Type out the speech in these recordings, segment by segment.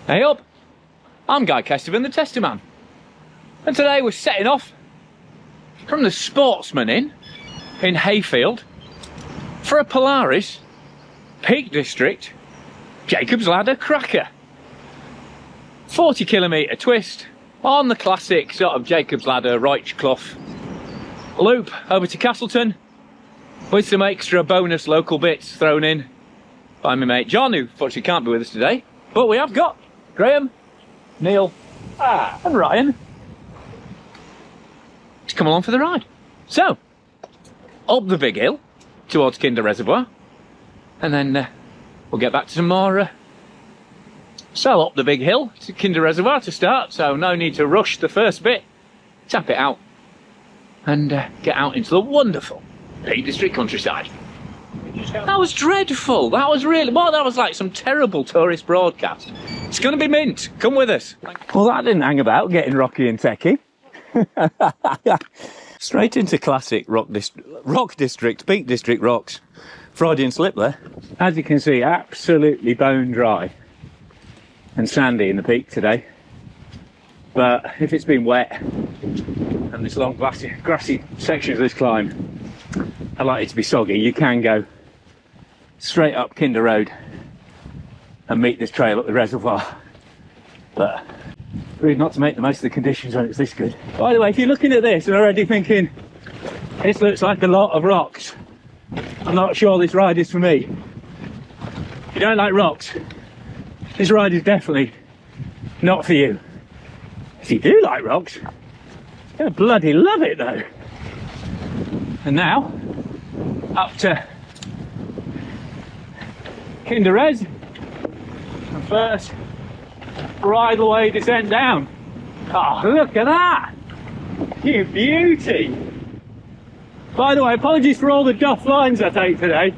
Hey up, I'm Guy Kesterman, the Tester Man, and today we're setting off from the Sportsman Inn in Hayfield for a Polaris Peak District Jacob's Ladder cracker. 40km twist on the classic sort of Jacob's Ladder Roych Clough loop over to Castleton, with some extra bonus local bits thrown in by my mate John, who unfortunately can't be with us today, but we have got Graham, Neil and Ryan to come along for the ride. So, up the big hill towards Kinder Reservoir, and then we'll get back to some more. So up the big hill to Kinder Reservoir to start, so no need to rush the first bit. Tap it out and get out into the wonderful Peak District countryside. That was dreadful. That was really, well, that was like some terrible tourist broadcast. It's going to be mint. Come with us. Well, that didn't hang about getting rocky and techie. Straight into classic rock district, Peak District rocks. Freudian slip there. As you can see, absolutely bone dry and sandy in the peak today. But if it's been wet and this long grassy section of this climb are likely to be soggy, you can go straight up Kinder Road and meet this trail at the reservoir. But rude not to make the most of the conditions when it's this good. By the way, if you're looking at this and already thinking this looks like a lot of rocks, I'm not sure this ride is for me. If you don't like rocks, this ride is definitely not for you. If you do like rocks, you're gonna bloody love it though. And now, up to Kinder Res, and first bridleway descent down. Oh, look at that! You beauty! By the way, apologies for all the duff lines I take today.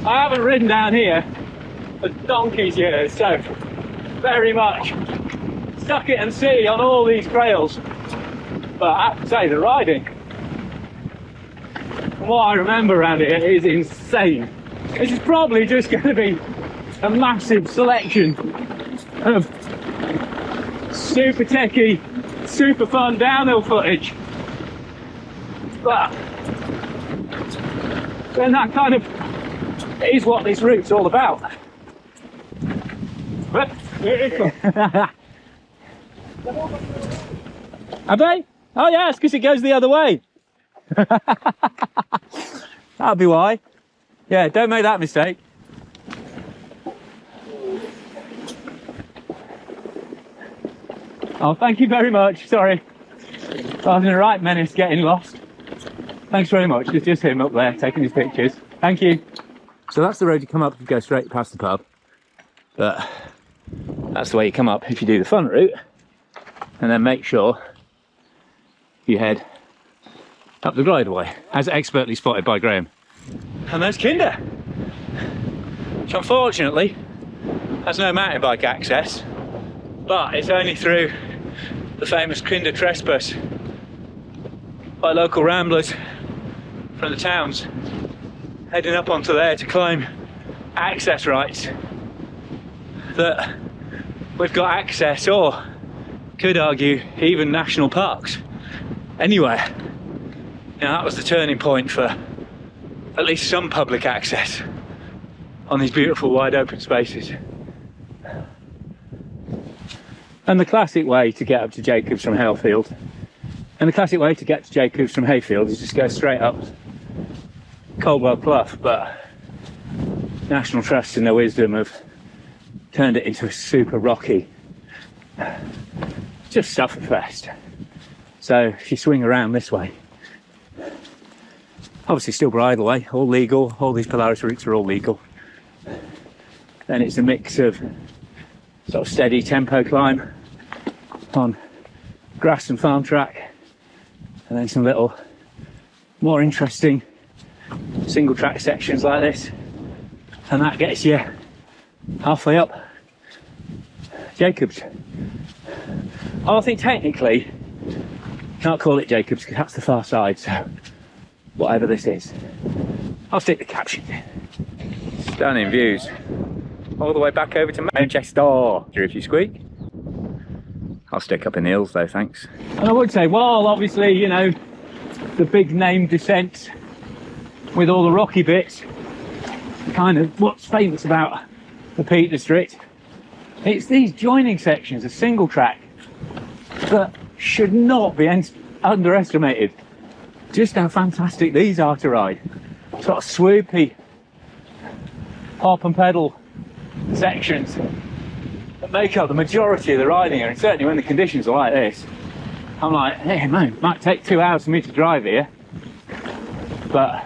I haven't ridden down here for donkey's years, so very much stuck it and see on all these trails. But I have to say, the riding, from what I remember around here, is insane. This is probably just going to be a massive selection of super techie, super fun downhill footage. But then that kind of is what this route's all about. But have they? Oh yes, because it goes the other way. That'll be why. Yeah, don't make that mistake. Oh, thank you very much. Sorry, I was in a right menace getting lost. Thanks very much. It's just him up there taking his pictures. Thank you. So that's the road you come up if you go straight past the pub. But that's the way you come up if you do the fun route. And then make sure you head up the glideway, as expertly spotted by Graham. And there's Kinder, which unfortunately has no mountain bike access, but it's only through the famous Kinder Trespass by local ramblers from the towns, heading up onto there to claim access rights, that we've got access, or could argue even national parks, anywhere. Now that was the turning point for at least some public access on these beautiful wide open spaces. And the classic way to get up to Jacobs from Hayfield, and the classic way to get to Jacobs from Hayfield, is just go straight up Coldwell Clough, but National Trust in their wisdom have turned it into a super rocky, just sufferfest. So if you swing around this way, obviously still bridleway, all legal, all these Polaris routes are all legal. Then it's a mix of sort of steady tempo climb on grass and farm track, and then some little more interesting single track sections like this, and that gets you halfway up Jacobs. Oh, I think technically can't call it Jacobs because that's the far side, so whatever this is, I'll stick the caption in. Stunning views all the way back over to Manchester. If you squeak, I'll stick up in the hills though, thanks. And I would say, while obviously, you know, the big name descents with all the rocky bits, kind of what's famous about the Peak District, it's these joining sections, a single track, that should not be underestimated. Just how fantastic these are to ride. Sort of swoopy hop and pedal sections that make up the majority of the riding here, and certainly when the conditions are like this, I'm like, hey man, it might take 2 hours for me to drive here, but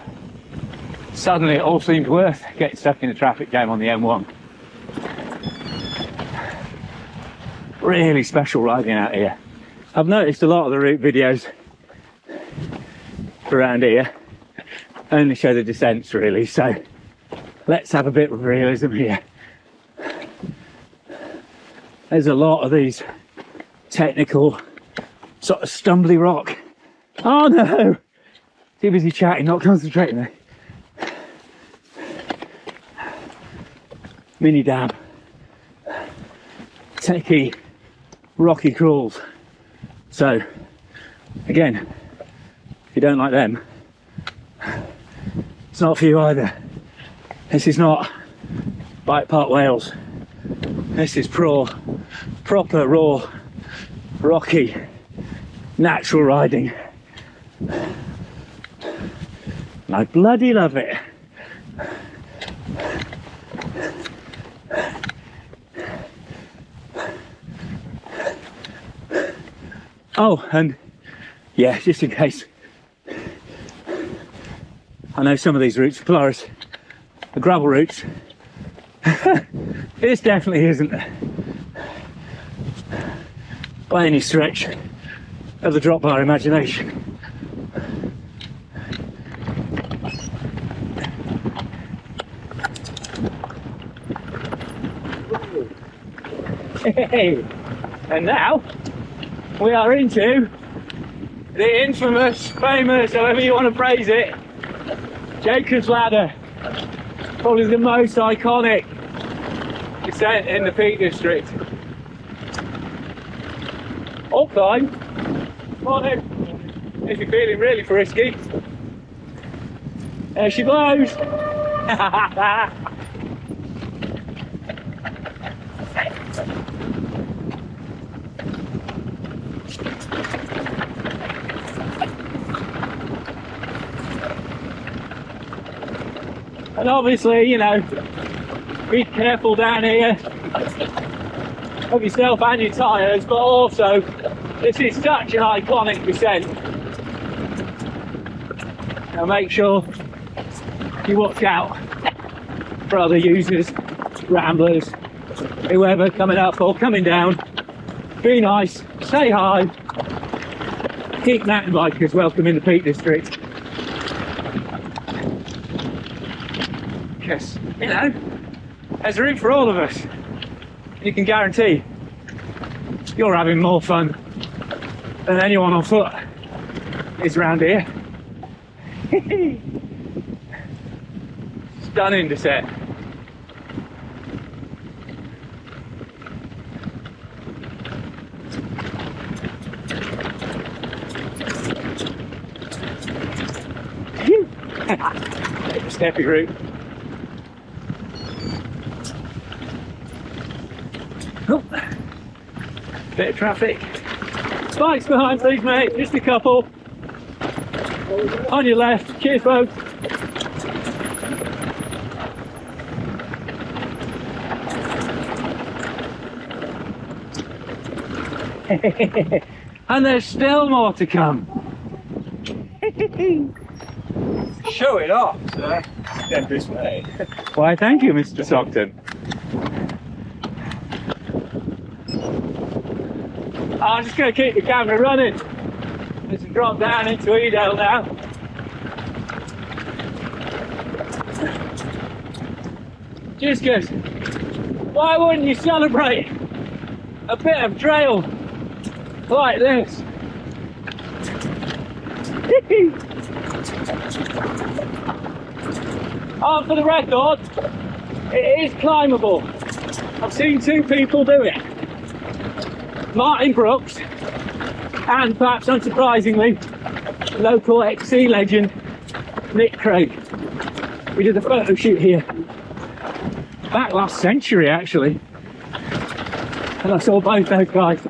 suddenly it all seems worth getting stuck in a traffic jam on the M1. Really special riding out here. I've noticed a lot of the route videos around here only show the descents really, so let's have a bit of realism here. There's a lot of these technical sort of stumbly rock. Oh no! Too busy chatting, not concentrating there. Mini dab. Techie rocky crawls. So again, if you don't like them, it's not for you either. This is not Bike Park Wales. This is proper raw, rocky, natural riding. I bloody love it. Oh, and yeah, just in case, I know some of these routes, Polaris, the gravel routes, this definitely isn't by any stretch of the drop bar imagination. Hey, and now we are into the infamous, famous, however you want to phrase it, Jacob's Ladder. Probably the most iconic descent in the Peak District. Up climb. Come on in. If you're feeling really frisky. There she blows. And obviously, you know, be careful down here of yourself and your tyres, but also this is such an iconic descent. Now make sure you watch out for other users, ramblers, whoever coming up or coming down. Be nice, say hi, keep mountain bikers welcome in the Peak District. Because, you know, there's room for all of us. You can guarantee you're having more fun than anyone on foot is around here. Stunning descent. Steppy route. Oh, bit of traffic. Spikes behind, please, mate. Just a couple. On your left. Cheers, folks. And there's still more to come. Show it off, sir. Step this way. Why, thank you, Mr. Stockton. I'm just going to keep the camera running. Let's drop down into Edale now. Just because, why wouldn't you celebrate a bit of trail like this? Oh, for the record, it is climbable. I've seen two people do it. Martin Brooks and, perhaps unsurprisingly, local XC legend Nick Craig. We did a photo shoot here back last century actually, and I saw both those guys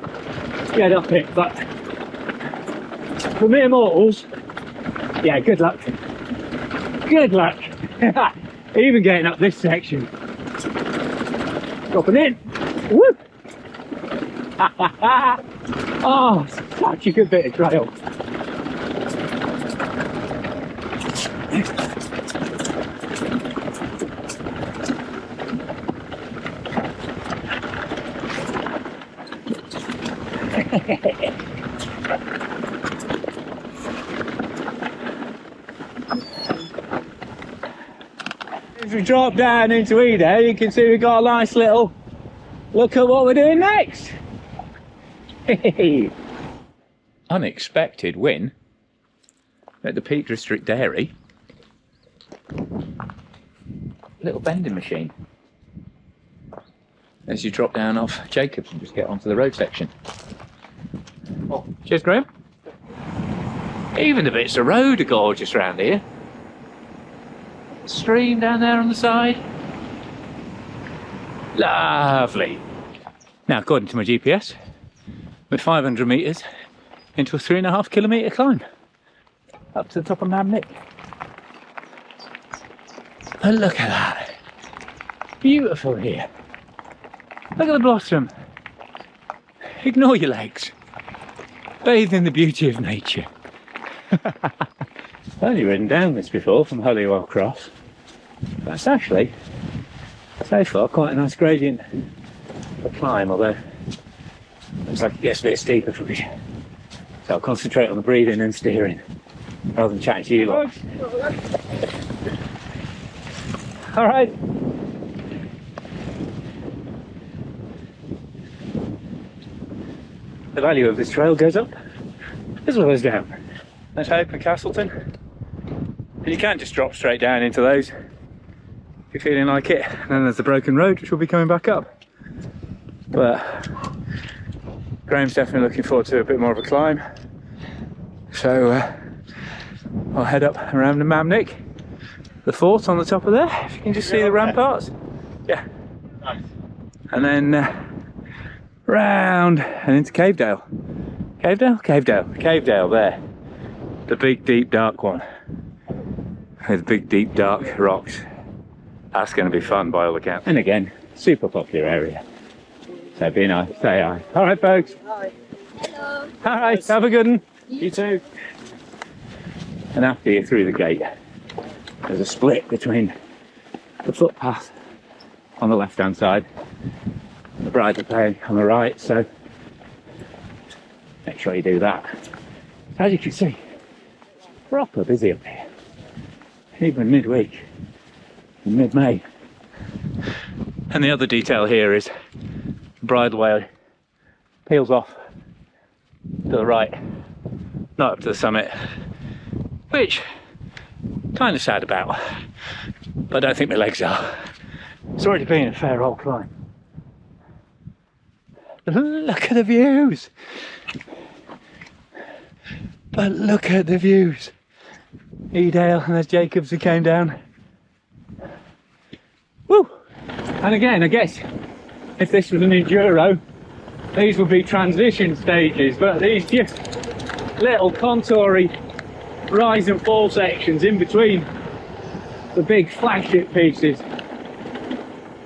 get up it, but for mere mortals, yeah, good luck. Good luck. Even getting up this section. Dropping in. Whoop! Oh, such a good bit of trail. As we drop down into Edale, you can see we've got a nice little look at what we're doing next. Unexpected win at the Peak District Dairy. Little vending machine. As you drop down off Jacobs and just get onto the road section. Oh, cheers, Graham. Even the bits of road are gorgeous around here. Stream down there on the side. Lovely. Now, according to my GPS, we're 500 metres into a 3.5 kilometre climb up to the top of Mam Nick. And look at that. Beautiful here. Look at the blossom. Ignore your legs. Bathe in the beauty of nature. I've only ridden down this before from Holywell Cross. That's actually, so far, quite a nice gradient of climb, although looks like it gets a bit steeper for me. So I'll concentrate on the breathing and steering rather than chatting to you lot. All right. The value of this trail goes up as well as down. There's Hope and Castleton. And you can't just drop straight down into those if you're feeling like it. And then there's the broken road, which will be coming back up. But Graham's definitely looking forward to a bit more of a climb. So I'll head up around the Mam Nick, the fort on the top of there, if you can just see the ramparts. Yeah. Nice. And then round and into Cavedale. Cavedale there. The big, deep, dark one. With big, deep, dark rocks. That's going to be fun by all accounts. And again, super popular area. So be nice, say hi. All right, folks. Hi. Hello. All right, have a good one. You too. And after you're through the gate, there's a split between the footpath on the left-hand side and the bridle path on the right. So make sure you do that. As you can see, proper busy up here. Even midweek, in mid-May. And the other detail here is the bridleway peels off to the right, not up to the summit, which I'm kind of sad about, but I don't think my legs are. It's already been a fair old climb. Look at the views! But look at the views! Edale, and there's Jacobs who came down. Woo! And again, I guess if this was an enduro, these would be transition stages, but these just little contoury rise and fall sections in between the big flagship pieces,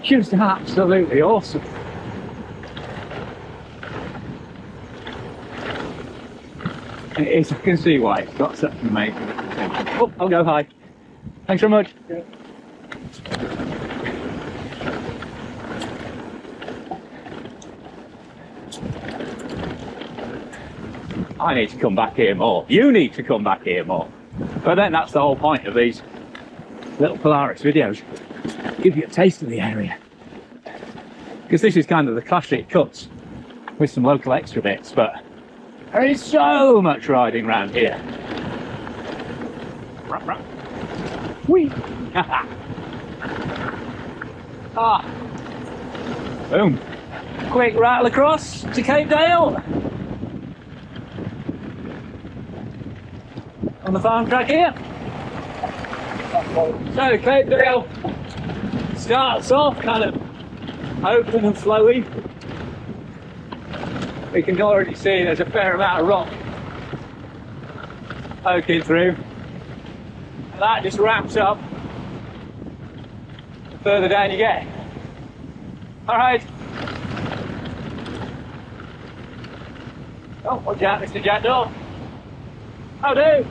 just absolutely awesome. It is, I can see why it's got such an amazing reputation. Oh, I'll go high. Thanks very much. Yeah. I need to come back here more. You need to come back here more. But then that's the whole point of these little Polaris videos. Give you a taste of the area. Because this is kind of the classic cuts with some local extra bits, but there is so much riding around here. Whee! Ah. Boom. Quick rattle across to Cavedale. On the farm track here. So Cavedale starts off kind of open and flowy. We can already see there's a fair amount of rock poking through. And that just wraps up the further down you get. Alright. Oh, watch out, Mr. Jackdaw. How do?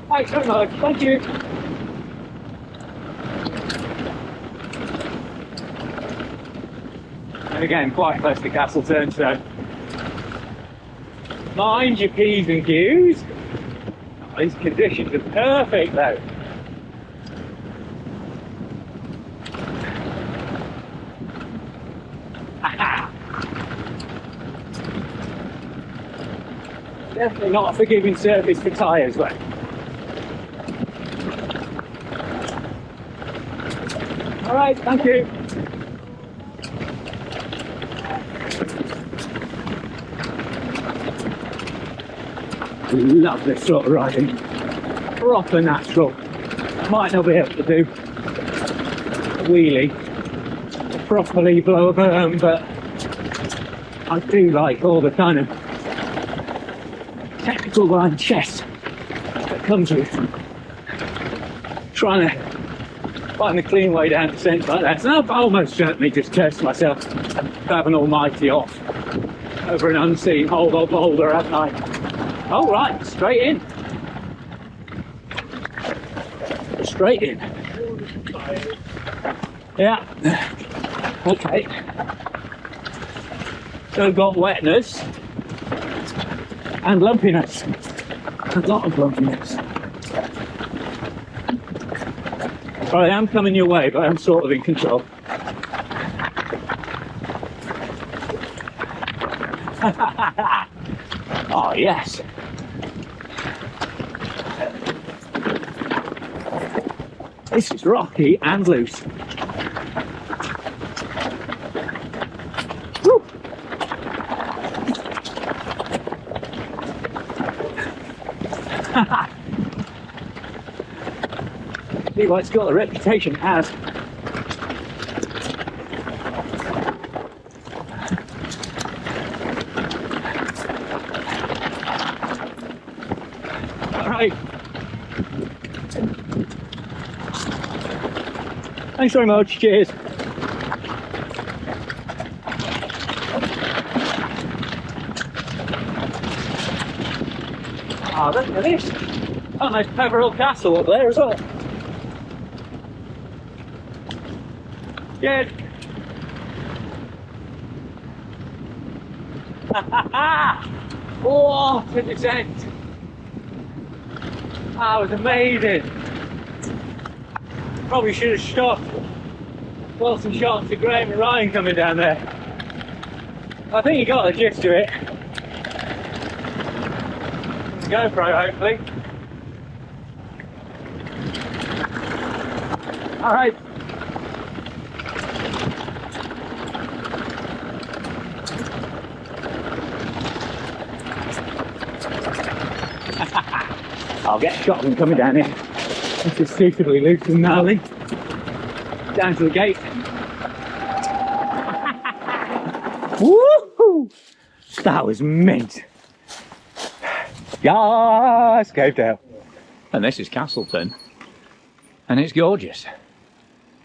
Thanks very much, thank you. And again, quite close to Castleton, so mind your P's and Q's. Oh, these conditions are perfect though. Definitely not a forgiving surface for tyres though. Alright, thank you. Love this sort of riding. Proper natural. Might not be able to do a wheelie, properly blow a berm, but I do like all the kind of technical line chest that comes with trying to find the clean way down descents like that. So I've almost certainly just cursed myself to have an almighty off over an unseen hole or boulder at night. Oh right, straight in. Straight in. Yeah. Okay. So we've got wetness and lumpiness. A lot of lumpiness. Right, I am coming your way, but I'm sort of in control. Oh yes. This is rocky and loose. Woo. See what it's got the reputation it has. Alright. Thanks very much, cheers. Ah, look at this. Oh, nice Peveril Castle up there as well. Good. Oh, to descent. That was amazing. Probably should have stopped. Well, some shots of Graham and Ryan coming down there. I think you got the gist of it. GoPro, hopefully. Alright. I'll get a shot of them coming down here. This is suitably loose and gnarly. Down to the gate. Woohoo! That was mint. Yes, Cavedale. And this is Castleton. And it's gorgeous.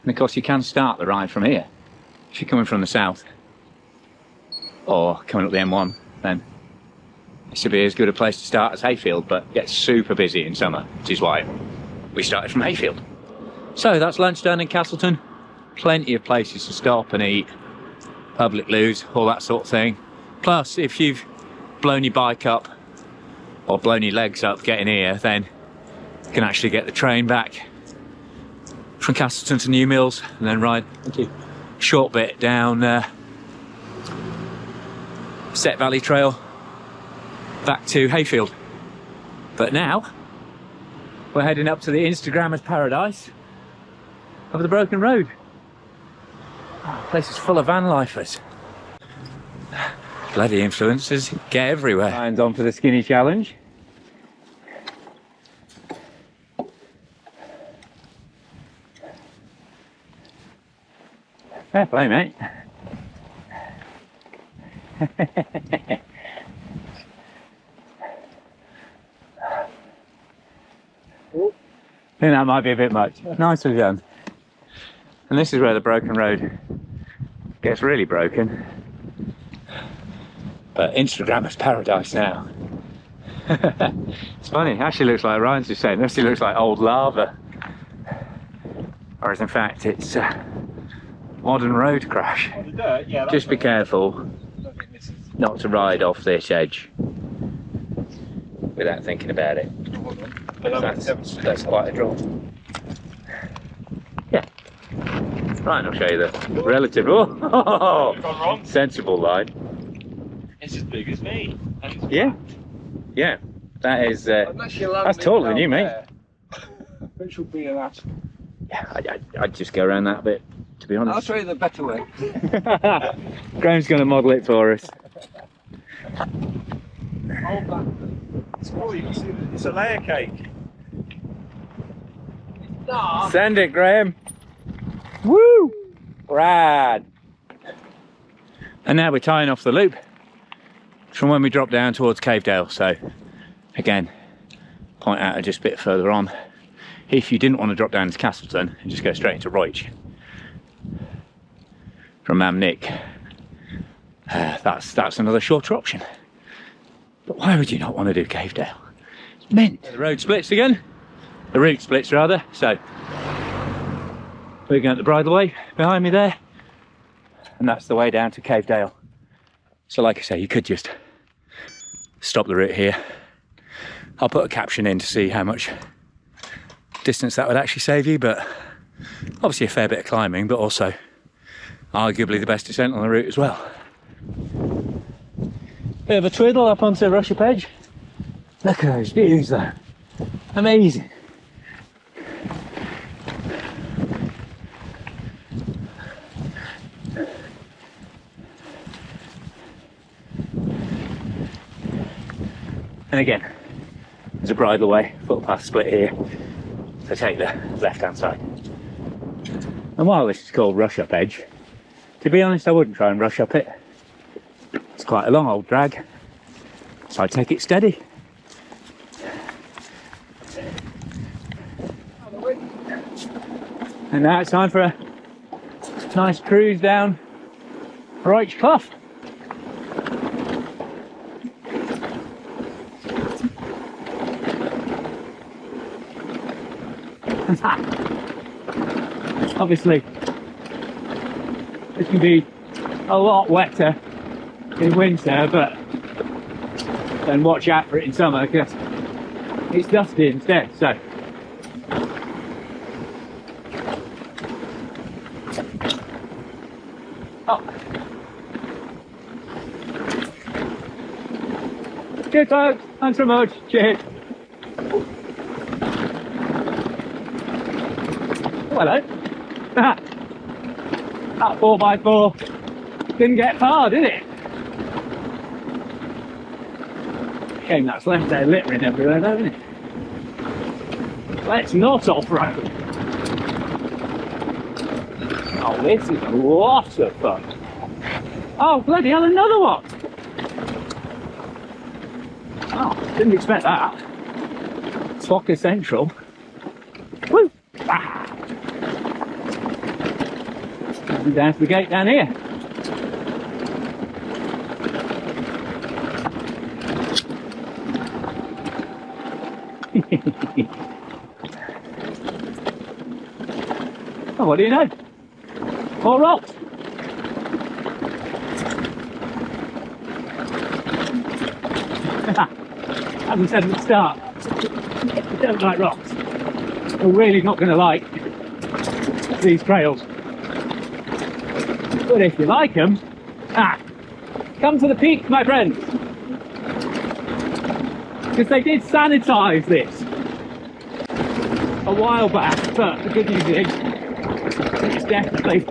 And of course you can start the ride from here. If you're coming from the south or coming up the M1, then this should be as good a place to start as Hayfield, but it gets super busy in summer, which is why we started from Hayfield. So that's lunch done in Castleton. Plenty of places to stop and eat, public loos, all that sort of thing. Plus, if you've blown your bike up or blown your legs up getting here, then you can actually get the train back from Castleton to New Mills and then ride a short bit down Set Valley Trail back to Hayfield. But now we're heading up to the Instagrammer's paradise of the Broken Road. Oh, the place is full of van lifers. Bloody influencers get everywhere. Ryan's on for the skinny challenge. Fair play, mate. I think that might be a bit much. Nicely done. And this is where the Broken Road gets really broken. But Instagrammer's paradise now. It's funny, it actually looks like Ryan's just saying, it actually looks like old lava. Whereas in fact it's a modern road crash. Oh, the dirt? Yeah, just be careful not to ride off this edge without thinking about it. That's quite a draw. Yeah. Right, I'll show you the relative. Oh, sensible line. It's as big as me. Yeah. Yeah. That is. That's taller than you, mate. Which would be that? Yeah, I'd just go around that a bit, to be honest. I'll show you the better way. Graham's going to model it for us. It's cool, you can see that it's a layer cake. Send it, Graham. Woo! Rad. And now we're tying off the loop from when we drop down towards Cavedale. So again, point out just a bit further on. If you didn't want to drop down to Castleton and just go straight into Roych from Mam Nick, that's another shorter option. But why would you not want to do Cavedale? It's mint. The road splits again. The route splits rather. So we're going to the bridleway behind me there, and that's the way down to Cavedale. So like I say, you could just stop the route here. I'll put a caption in to see how much distance that would actually save you, but obviously a fair bit of climbing, but also arguably the best descent on the route as well. Bit of a twiddle up onto Rushup Edge. Look at those views though. Amazing. And again, there's a bridleway, footpath split here. So take the left-hand side. And while this is called Rushup Edge, to be honest, I wouldn't try and rush up it. It's quite a long old drag, so I take it steady. And now it's time for a nice cruise down Roych Clough. Obviously, it can be a lot wetter in winter, but then watch out for it in summer because it's dusty instead. So cheers folks, thanks very much, cheers. Oh, hello. That 4x4 didn't get far, did it? Shame that's left there littering everywhere though, isn't it? Let's not off-road. Oh, this is a lot of fun. Oh, bloody hell, another one! Oh, didn't expect that. Slocker Central. Woo! Ah. Down to the gate down here. Oh, what do you know? More rocks. As I said at the start, if you don't like rocks, you're really not going to like these trails. But if you like them, Come to the peak, my friends. Because they did sanitise this a while back, but the good news is it's definitely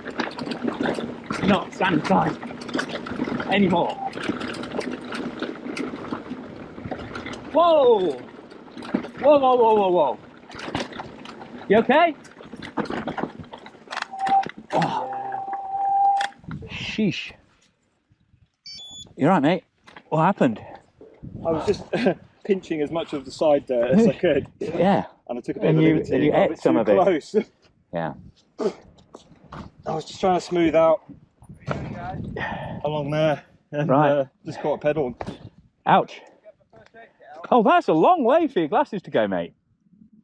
not sanitised anymore. Whoa! Whoa, whoa, whoa, whoa, whoa. You okay? Oh. Sheesh. You right, mate? What happened? I was just pinching as much of the side there as I could. Yeah. And I took a bit of a liberty. And you ate some of it. Close. Yeah. I was just trying to smooth out along there and right. Just caught a pedal. Ouch. Oh, that's a long way for your glasses to go, mate.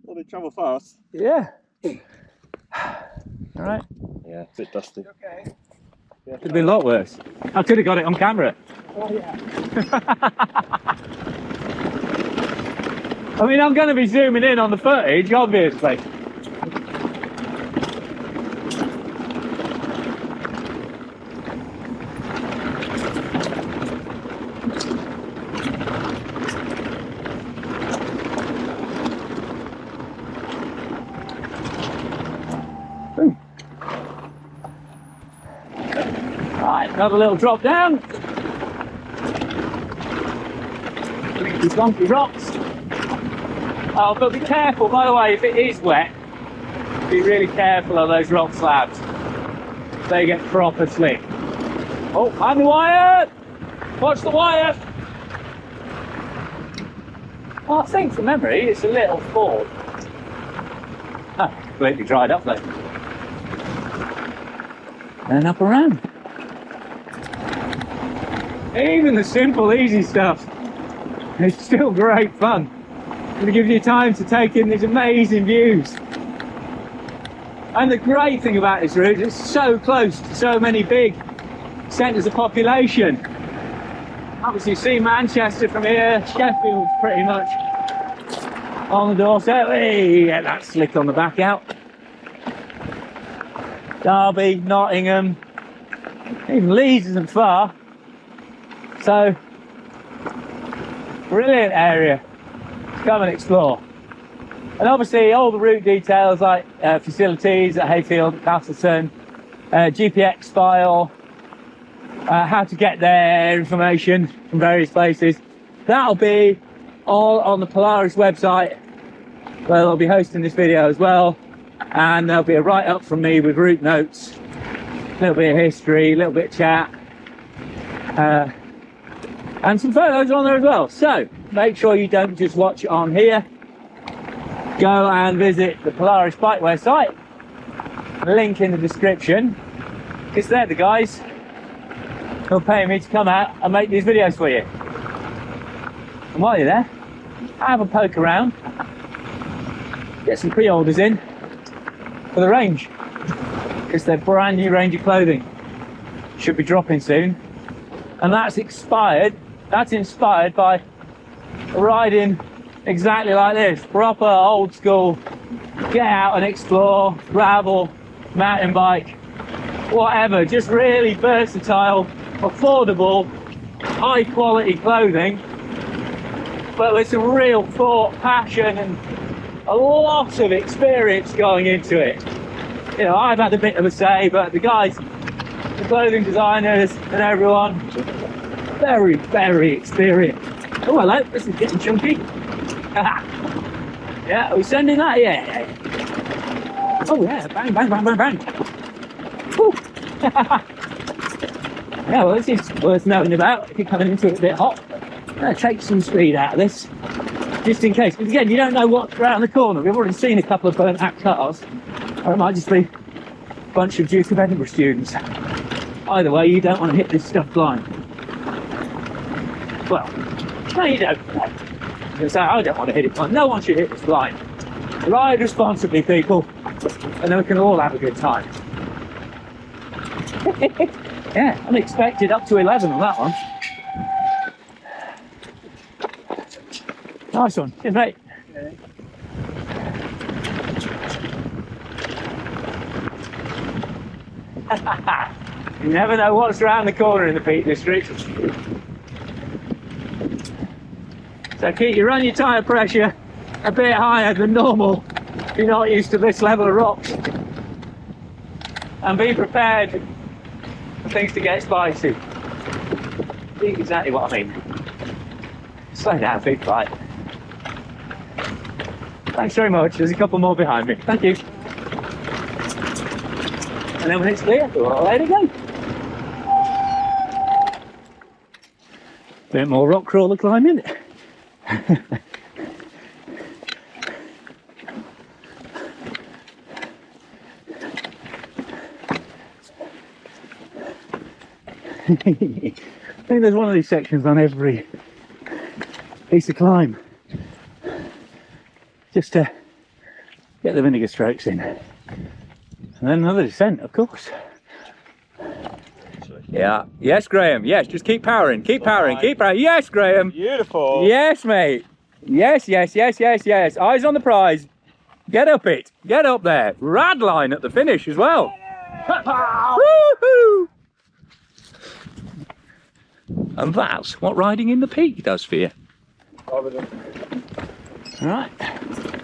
Well, they travel fast. Yeah. All right. Yeah, it's a bit dusty. Okay. Yeah, could have been a lot worse. I could have got it on camera. Oh, yeah. I mean, I'm going to be zooming in on the footage, obviously. Right, another little drop down. These bumpy rocks. Oh, but be careful, by the way, if it is wet, be really careful of those rock slabs. They get proper slick. Oh, and the wire! Watch the wire! Oh, I think from memory, it's a little ford. Ah, completely dried up though. And up around. Even the simple, easy stuff is still great fun. It gives you time to take in these amazing views. And the great thing about this route is it's so close to so many big centres of population. Obviously you see Manchester from here, Sheffield's pretty much on the doorstep. Hey, get that slick on the back out. Derby, Nottingham, even Leeds isn't far. So, brilliant area to come and explore. And obviously all the route details like facilities at Hayfield, at Castleton, GPX file, how to get there, information from various places. That'll be all on the Polaris website, where they'll be hosting this video as well. And there'll be a write-up from me with route notes, a little bit of history, a little bit of chat, and some photos on there as well. So make sure you don't just watch it on here. Go and visit the Polaris Bikeware site. Link in the description, because they're the guys who are paying me to come out and make these videos for you. And while you're there, have a poke around, get some pre-orders in for the range, because their brand new range of clothing should be dropping soon. And that's inspired by riding exactly like this, proper old school, get out and explore, gravel, mountain bike, whatever, just really versatile, affordable, high quality clothing, but with some real thought, passion and a lot of experience going into it. You know, I've had a bit of a say, but the guys, the clothing designers and everyone, very, very experienced. Oh, hello, this is getting chunky. Yeah, are we sending that? Yeah. Oh yeah, bang, bang, bang, bang, bang. Woo. Yeah, well, this is worth knowing about if you're coming into it a bit hot. Take some speed out of this, just in case. Because again, you don't know what's around the corner. We've already seen a couple of burnt out cars, or it might just be a bunch of Duke of Edinburgh students. Either way, you don't want to hit this stuff blind. Well, no, you don't. You say, I don't want to hit it blind. No one should hit this blind. Ride responsibly, people, and then we can all have a good time. Yeah, unexpected up to 11 on that one. Nice one. Cheers, mate. Okay. You never know what's around the corner in the Peak District. So run your tyre pressure a bit higher than normal if you're not used to this level of rocks. And be prepared for things to get spicy. See exactly what I mean. Slow down, big flight. Thanks very much. There's a couple more behind me. Thank you. And then when it's clear, we'll let it go. Bit more rock crawler climbing. I think there's one of these sections on every piece of climb, just to get the vinegar strokes in, and then another descent, of course. Yeah, yes Graham, yes, just keep powering, keep powering, keep powering. Yes Graham, Beautiful. Yes mate, yes, yes, yes, yes, yes. Eyes on the prize. Get up it, get up there. Rad line at the finish as well. Woohoo! And that's what riding in the peak does for you. Alright,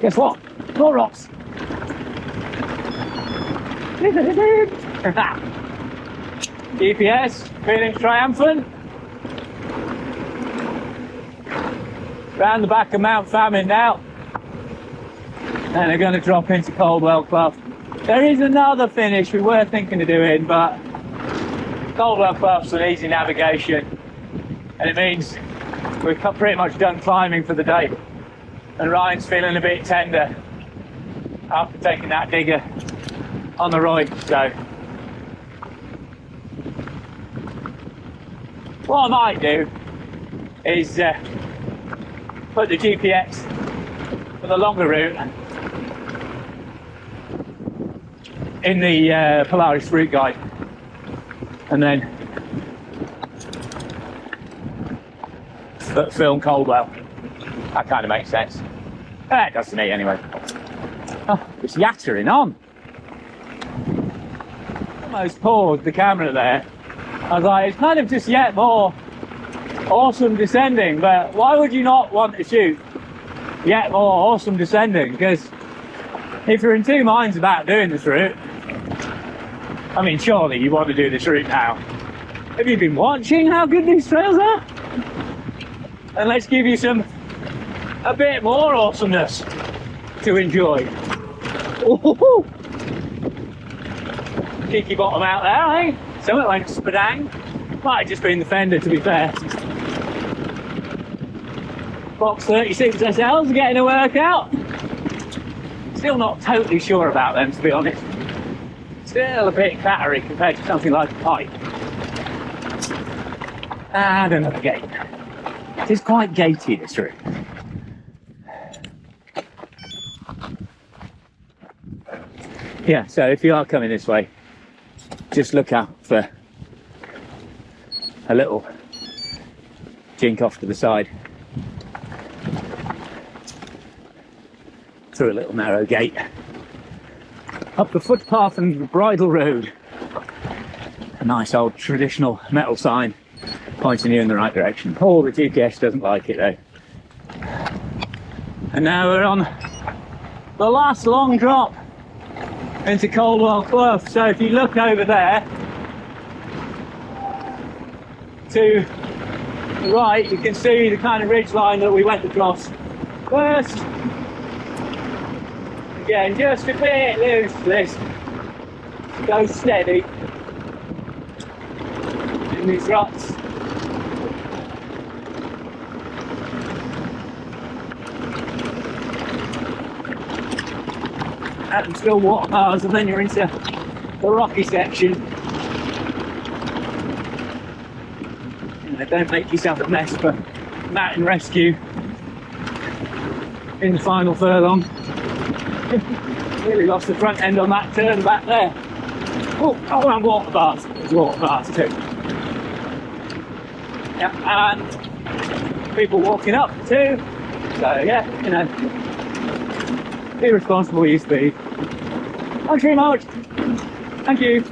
guess what? More rocks. GPS, feeling triumphant. Round the back of Mount Famine now. And they're going to drop into Coldwell Clough. There is another finish we were thinking of doing, but Coldwell Clough's an easy navigation. And it means we're pretty much done climbing for the day. And Ryan's feeling a bit tender after taking that digger on the Roych. So what I might do is put the GPX for the longer route in the Polaris route guide, and then film Coldwell. That kind of makes sense. It does to me anyway. Oh, it's yattering on. Almost paused the camera there. I was like, it's kind of just yet more awesome descending, but why would you not want to shoot yet more awesome descending? Because if you're in two minds about doing this route, I mean, surely you want to do this route now. Have you been watching how good these trails are? And let's give you a bit more awesomeness to enjoy. Ooh. Cheeky bottom out there, eh? Something like spadang. Might have just been the fender, to be fair. Box 36 SL's getting a workout. Still not totally sure about them, to be honest. Still a bit clattery compared to something like a pipe. And another gate. It is quite gatey, this route. Yeah, so if you are coming this way, just look out for a little jink off to the side through a little narrow gate up the footpath and the bridle road. A nice old traditional metal sign pointing you in the right direction. Oh, the GPS doesn't like it though. And now we're on the last long drop into Coldwell Clough. So if you look over there to the right, you can see the kind of ridge line that we went across first. Again, just a bit loose, this. Go steady in these ruts. And still water bars, and then you're into the rocky section. Don't make yourself a mess for mountain rescue in the final furlong. Really lost the front end on that turn back there. Oh, and water bars. There's water bars too. Yeah, and people walking up too. So yeah, you know, be responsible with your speed. Thanks very much. Thank you.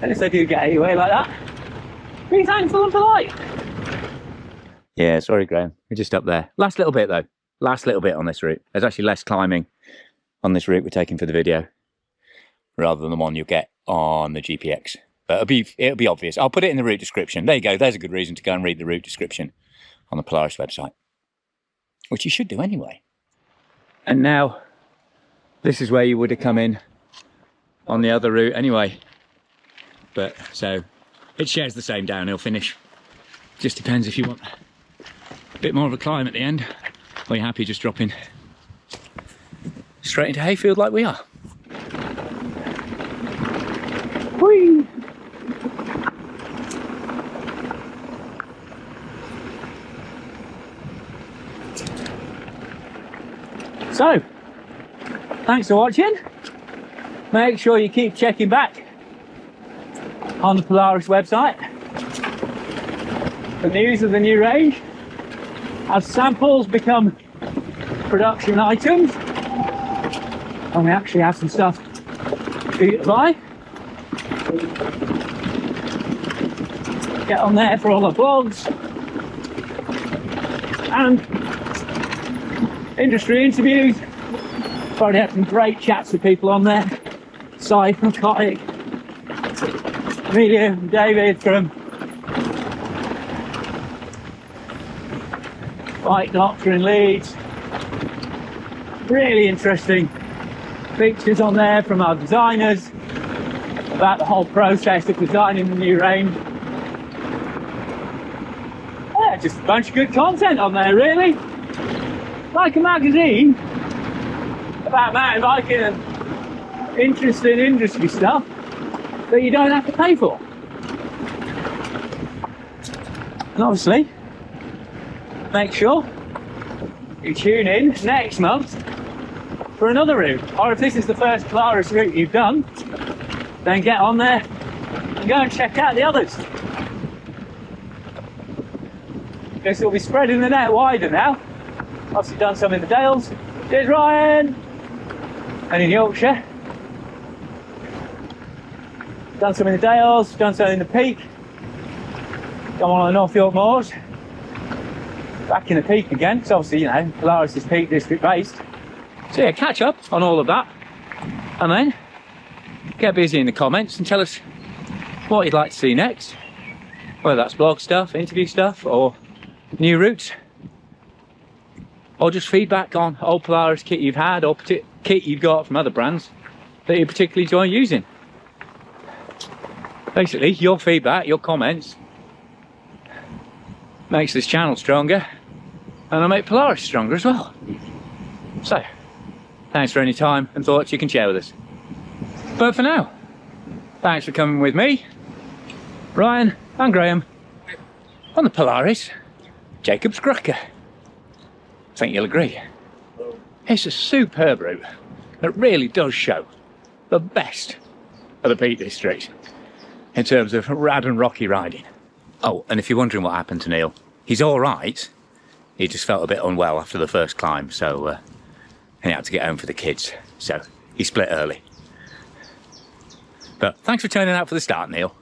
Unless I do get away like that. Be thankful and polite. Yeah, sorry Graham, we're just up there. Last little bit though, last little bit on this route. There's actually less climbing on this route we're taking for the video, rather than the one you'll get on the GPX. But it'll be obvious. I'll put it in the route description. There you go, there's a good reason to go and read the route description on the Polaris website. Which you should do anyway. And now, this is where you would have come in on the other route anyway. But, so, it shares the same downhill finish. Just depends if you want a bit more of a climb at the end, or you're happy just dropping straight into hayfield like we are. Whee! So, thanks for watching. Make sure you keep checking back on the Polaris website for news of the new range as samples become production items, and we actually have some stuff for you to buy. Get on there for all the blogs and industry interviews. Probably had some great chats with people on there. Si from Kotick, Amelia and David from Bike Doctor in Leeds. Really interesting pictures on there from our designers about the whole process of designing the new range. Yeah, just a bunch of good content on there really. Like a magazine about mountain biking and interesting industry stuff that you don't have to pay for. And obviously, make sure you tune in next month for another route. Or if this is the first Polaris route you've done, then get on there and go and check out the others. Guess we'll be spreading the net wider now. Obviously done some in the Dales. Cheers Ryan! And in Yorkshire. Done some in the Dales, done some in the Peak. Done one on the North York Moors. Back in the Peak again, because obviously, you know, Polaris is Peak District based. So yeah, catch up on all of that. And then get busy in the comments and tell us what you'd like to see next. Whether that's blog stuff, interview stuff, or new routes. Or just feedback on old Polaris kit you've had, or kit you've got from other brands that you particularly enjoy using. Basically, your feedback, your comments, makes this channel stronger, and it'll make Polaris stronger as well. So, thanks for any time and thoughts you can share with us. But for now, thanks for coming with me, Ryan and Graham, on the Polaris Jacob's Crucker. I think you'll agree. It's a superb route that really does show the best of the Peak District in terms of rad and rocky riding. Oh, and if you're wondering what happened to Neil, he's all right. He just felt a bit unwell after the first climb, so he had to get home for the kids. So he split early. But thanks for turning out for the start, Neil.